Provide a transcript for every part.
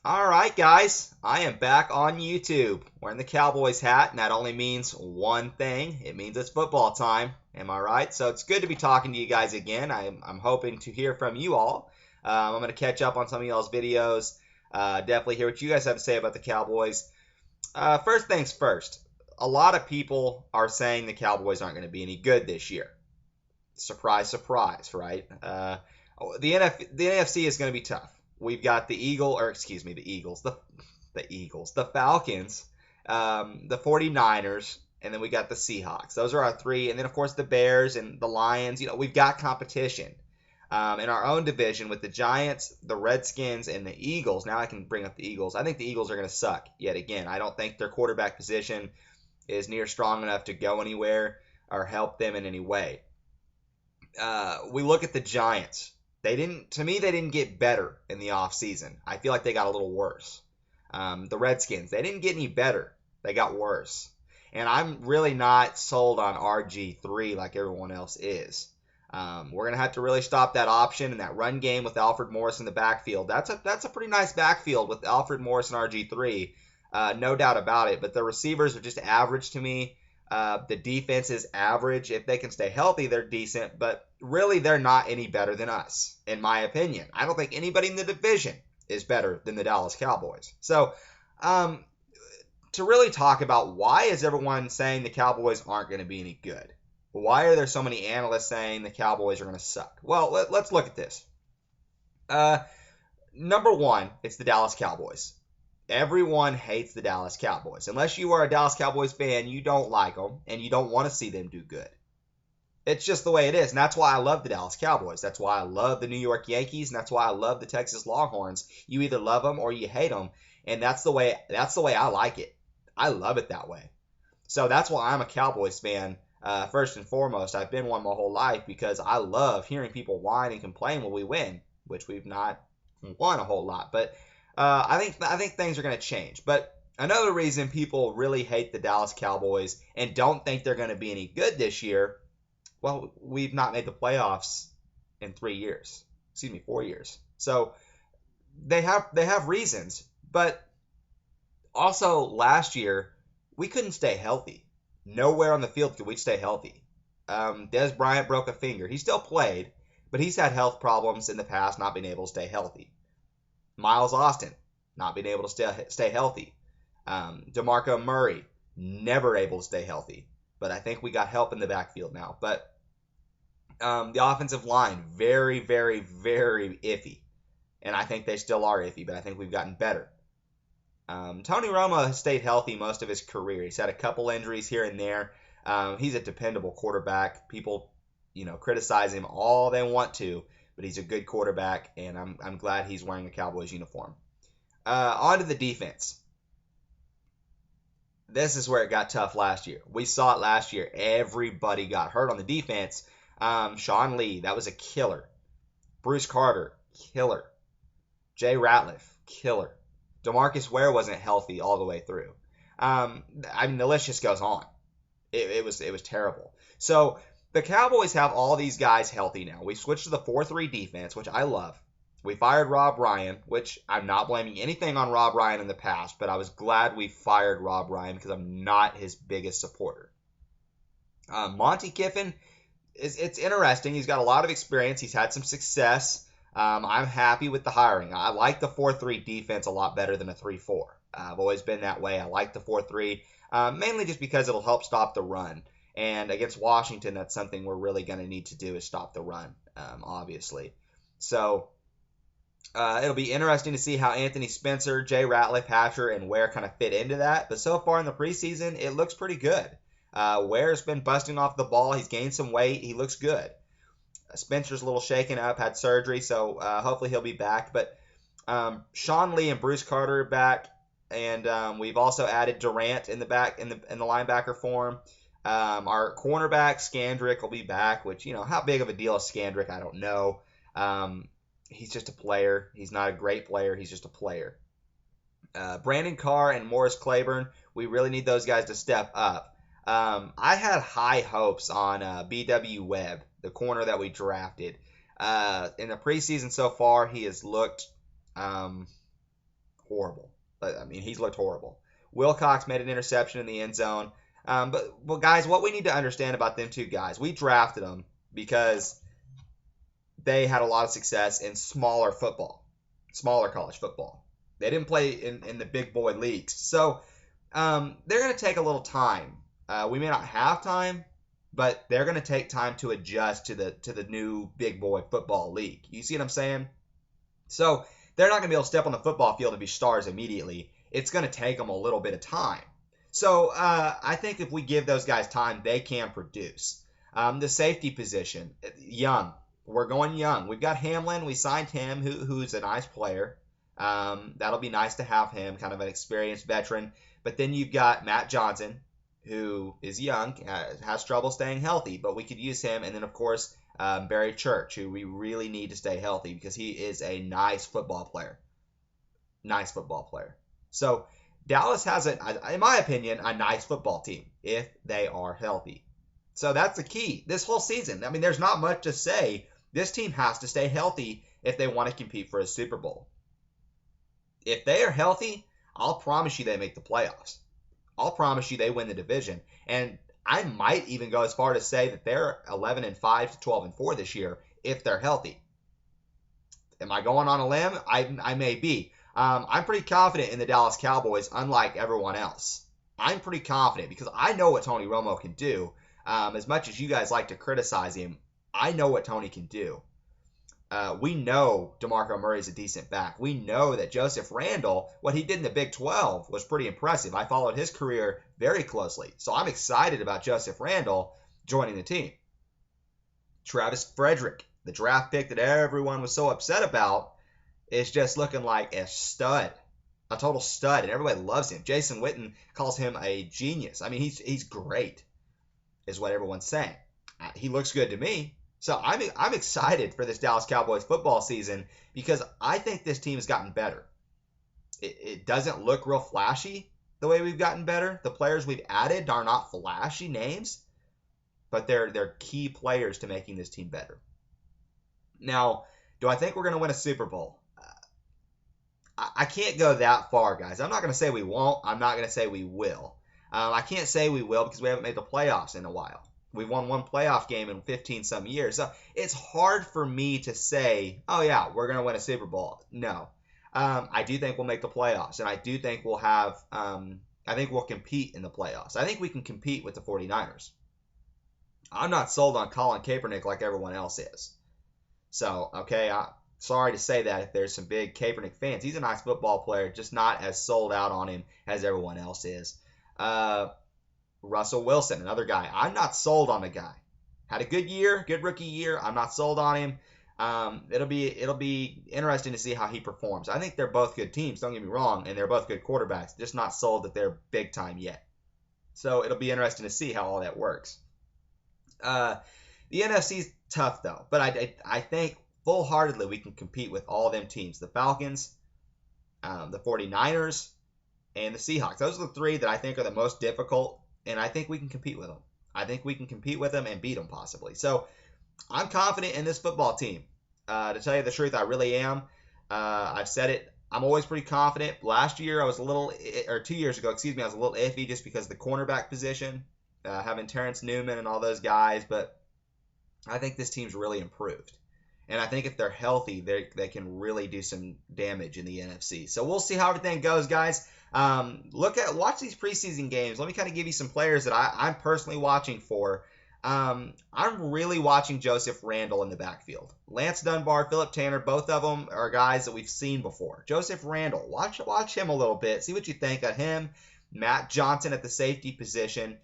All right, guys, I am back on YouTube wearing the Cowboys hat, and that only means one thing. It means it's football time. Am I right? So it's good to be talking to you guys again. I'm hoping to hear from you all. I'm going to catch up on some of y'all's videos. Definitely hear what you guys have to say about the Cowboys. First things first, a lot of people are saying the Cowboys aren't going to be any good this year. Surprise, surprise, right? The NFC is going to be tough. We've got the Eagles, the Falcons, the 49ers, and then we got the Seahawks. Those are our three. And then, of course, the Bears and the Lions. We've got competition in our own division with the Giants, the Redskins, and the Eagles. Now I can bring up the Eagles. I think the Eagles are going to suck yet again. I don't think their quarterback position is near strong enough to go anywhere or help them in any way. We look at the Giants. They didn't get better in the offseason. I feel like they got a little worse. The Redskins, they didn't get any better. They got worse. And I'm really not sold on RG3 like everyone else is. We're going to have to really stop that option and that run game with Alfred Morris in the backfield. That's a pretty nice backfield with Alfred Morris and RG3. No doubt about it. But the receivers are just average to me. The defense is average. If they can stay healthy, they're decent. But really, they're not any better than us, in my opinion. I don't think anybody in the division is better than the Dallas Cowboys. So, to really talk about why is everyone saying the Cowboys aren't going to be any good? Why are there so many analysts saying the Cowboys are going to suck? Well, let's look at this. Number one, it's the Dallas Cowboys. Everyone hates the Dallas Cowboys. Unless you are a Dallas Cowboys fan, you don't like them, and you don't want to see them do good. It's just the way it is, and that's why I love the Dallas Cowboys. That's why I love the New York Yankees, and that's why I love the Texas Longhorns. You either love them or you hate them, and that's the way I like it. I love it that way. So that's why I'm a Cowboys fan. First and foremost, I've been one my whole life because I love hearing people whine and complain when we win, which we've not won a whole lot, but I think things are going to change. But another reason people really hate the Dallas Cowboys and don't think they're going to be any good this year, well, we've not made the playoffs in 4 years. So they have reasons. But also last year, we couldn't stay healthy. Nowhere on the field could we stay healthy. Dez Bryant broke a finger. He still played, but he's had health problems in the past, not being able to stay healthy. Miles Austin, not being able to stay healthy. DeMarco Murray, never able to stay healthy. But I think we got help in the backfield now. But the offensive line, very, very, very iffy. And I think they still are iffy, but I think we've gotten better. Tony Romo has stayed healthy most of his career. He's had a couple injuries here and there. He's a dependable quarterback. People, criticize him all they want to, but he's a good quarterback, and I'm glad he's wearing a Cowboys uniform. On to the defense. This is where it got tough last year. We saw it last year. Everybody got hurt on the defense. Sean Lee, that was a killer. Bruce Carter, killer. Jay Ratliff, killer. DeMarcus Ware wasn't healthy all the way through. The list just goes on. It was terrible. So the Cowboys have all these guys healthy now. We switched to the 4-3 defense, which I love. We fired Rob Ryan, which I'm not blaming anything on Rob Ryan in the past, but I was glad we fired Rob Ryan because I'm not his biggest supporter. Monty Kiffin, it's interesting. He's got a lot of experience. He's had some success. I'm happy with the hiring. I like the 4-3 defense a lot better than a 3-4. I've always been that way. I like the 4-3, mainly just because it'll help stop the run. And against Washington, that's something we're really going to need to do is stop the run, obviously. So it'll be interesting to see how Anthony Spencer, Jay Ratliff, Hatcher, and Ware kind of fit into that. But so far in the preseason, it looks pretty good. Ware's been busting off the ball. He's gained some weight. He looks good. Spencer's a little shaken up, had surgery, so hopefully he'll be back. But Sean Lee and Bruce Carter are back, and we've also added Durant in the linebacker form. Our cornerback Scandrick will be back, which how big of a deal is Scandrick? I don't know. He's just a player. He's not a great player. He's just a player. Brandon Carr and Morris Claiborne, we really need those guys to step up. I had high hopes on B.W. Webb, the corner that we drafted. In the preseason so far, he has looked horrible. I mean, he's looked horrible. Wilcox made an interception in the end zone. But guys, what we need to understand about them two guys, we drafted them because they had a lot of success in smaller football, smaller college football. They didn't play in the big boy leagues. So they're going to take a little time. We may not have time, but they're going to take time to adjust to the new big boy football league. You see what I'm saying? So they're not going to be able to step on the football field and be stars immediately. It's going to take them a little bit of time. So I think if we give those guys time, they can produce. The safety position, young. We're going young. We've got Hamlin. We signed him, who's a nice player. That'll be nice to have him, kind of an experienced veteran. But then you've got Matt Johnson, who is young, has trouble staying healthy, but we could use him. And then, of course, Barry Church, who we really need to stay healthy because he is a nice football player. Nice football player. So Dallas has, in my opinion, a nice football team if they are healthy. So that's the key this whole season. I mean, there's not much to say. This team has to stay healthy if they want to compete for a Super Bowl. If they are healthy, I'll promise you they make the playoffs. I'll promise you they win the division. And I might even go as far to say that they're 11-5 to 12-4 this year if they're healthy. Am I going on a limb? I may be. I'm pretty confident in the Dallas Cowboys, unlike everyone else. I'm pretty confident because I know what Tony Romo can do. As much as you guys like to criticize him, I know what Tony can do. We know DeMarco Murray's a decent back. We know that Joseph Randle, what he did in the Big 12 was pretty impressive. I followed his career very closely. So I'm excited about Joseph Randle joining the team. Travis Frederick, the draft pick that everyone was so upset about, is just looking like a stud, a total stud, and everybody loves him. Jason Witten calls him a genius. I mean, he's great, is what everyone's saying. He looks good to me. So I'm excited for this Dallas Cowboys football season because I think this team has gotten better. It doesn't look real flashy the way we've gotten better. The players we've added are not flashy names, but they're key players to making this team better. Now, do I think we're going to win a Super Bowl? I can't go that far, guys. I'm not going to say we won't. I'm not going to say we will. I can't say we will because we haven't made the playoffs in a while. We've won one playoff game in 15-some years. So it's hard for me to say, oh, yeah, we're going to win a Super Bowl. No. I do think we'll make the playoffs, and I do think we'll have I think we'll compete in the playoffs. I think we can compete with the 49ers. I'm not sold on Colin Kaepernick like everyone else is. So, okay, sorry to say that if there's some big Kaepernick fans. He's a nice football player, just not as sold out on him as everyone else is. Russell Wilson, another guy. I'm not sold on the guy. Had a good year, good rookie year. I'm not sold on him. It'll be interesting to see how he performs. I think they're both good teams, don't get me wrong, and they're both good quarterbacks. Just not sold that they're big time yet. So it'll be interesting to see how all that works. The NFC's tough though, but I think full-heartedly we can compete with all them teams. The Falcons, the 49ers, and the Seahawks. Those are the three that I think are the most difficult, and I think we can compete with them. I think we can compete with them and beat them possibly. So I'm confident in this football team. To tell you the truth, I really am. I've said it. I'm always pretty confident. Last year, I was a little, or 2 years ago, excuse me, I was a little iffy just because of the cornerback position, having Terrence Newman and all those guys. But I think this team's really improved. And I think if they're healthy, they can really do some damage in the NFC. So we'll see how everything goes, guys. Watch these preseason games. Let me kind of give you some players that I'm personally watching for. I'm really watching Joseph Randle in the backfield. Lance Dunbar, Philip Tanner, both of them are guys that we've seen before. Joseph Randle, watch him a little bit. See what you think of him. Matt Johnson at the safety position.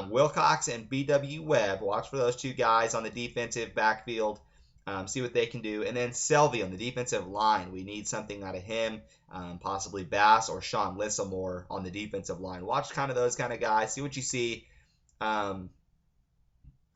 Wilcox and B.W. Webb. Watch for those two guys on the defensive backfield. See what they can do. And then Selvey on the defensive line. We need something out of him. Possibly Bass or Sean Lissamore on the defensive line. Watch kind of those kind of guys. See what you see.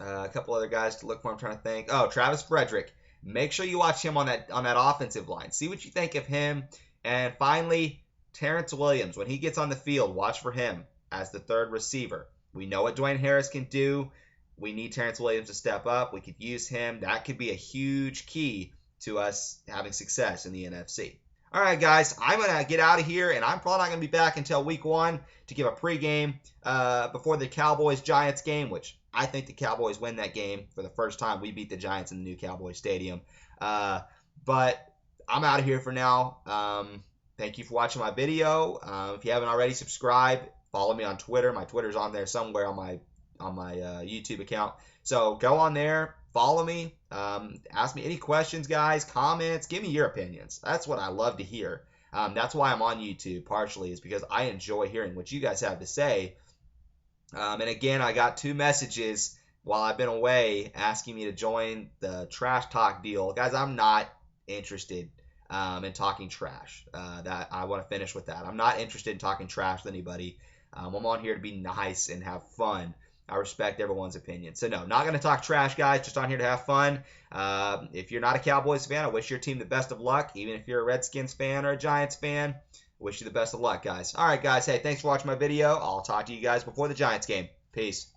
A couple other guys to look for. I'm trying to think. Oh, Travis Frederick. Make sure you watch him on that offensive line. See what you think of him. And finally, Terrence Williams. When he gets on the field, watch for him as the third receiver. We know what Dwayne Harris can do. We need Terrence Williams to step up. We could use him. That could be a huge key to us having success in the NFC. All right, guys, I'm going to get out of here, and I'm probably not going to be back until week 1 to give a pregame before the Cowboys-Giants game, which I think the Cowboys win that game for the first time. We beat the Giants in the new Cowboys Stadium. But I'm out of here for now. Thank you for watching my video. If you haven't already, subscribe. Follow me on Twitter. My Twitter's on there somewhere on my YouTube account. So go on there. Follow me. Ask me any questions, guys, comments. Give me your opinions. That's what I love to hear. That's why I'm on YouTube, partially, is because I enjoy hearing what you guys have to say. And again, I got 2 messages while I've been away asking me to join the trash talk deal. Guys, I'm not interested in talking trash. That I want to finish with that. I'm not interested in talking trash with anybody. I'm on here to be nice and have fun. I respect everyone's opinion. So, no, not going to talk trash, guys. Just on here to have fun. If you're not a Cowboys fan, I wish your team the best of luck. Even if you're a Redskins fan or a Giants fan, I wish you the best of luck, guys. All right, guys. Hey, thanks for watching my video. I'll talk to you guys before the Giants game. Peace.